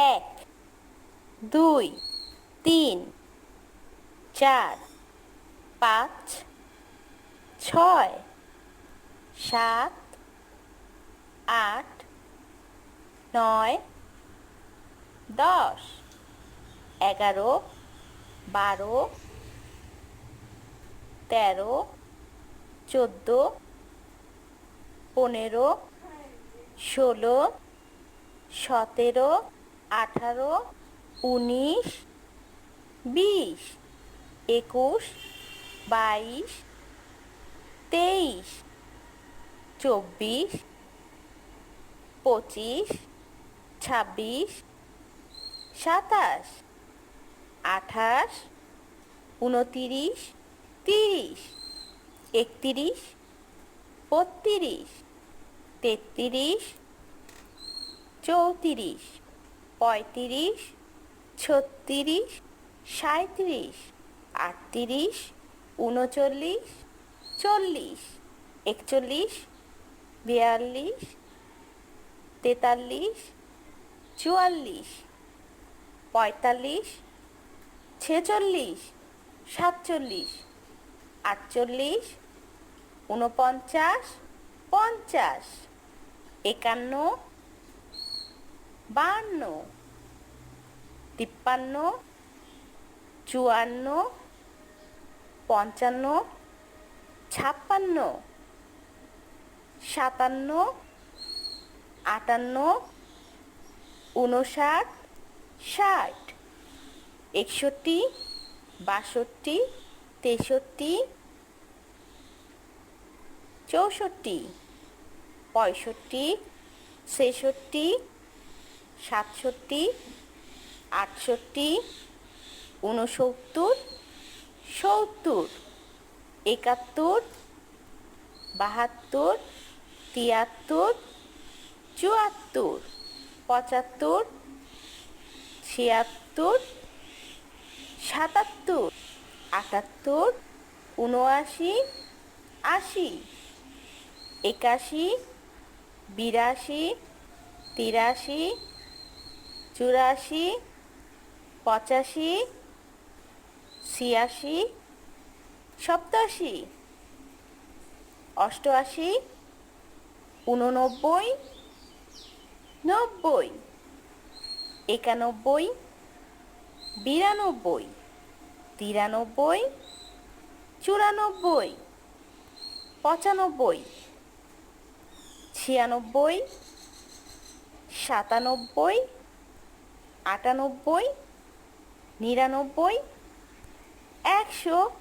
এক, দুই, তিন, চার, পাঁচ, ছয়, সাত, আট, নয়, 10, 11, 12, 13, 14, 15, 16, 17, 18, 19, 20, 21, 22, 23, 24, 25, 26, 27, 28, 29, 30, 31, 32, 33, 34, 35, 36, 37, 38, 39, 40, 41, 42, 43, 44, 45, 46, 47, 48, 49, 50, 51, 52, 53, 54, 55, 56, 57, 58, 59, 60, 61, 62, 63, 64, 65, 66, 67, 68, 69, 70, 71, 72, 73, 74, 75, 76, 77, 78, 79, 80, 81, 82, 83, 84, 85, 86, 87, 88, 89, 90, 91, 92, 93, 94, 95, 96, 97, 98, 99, 100,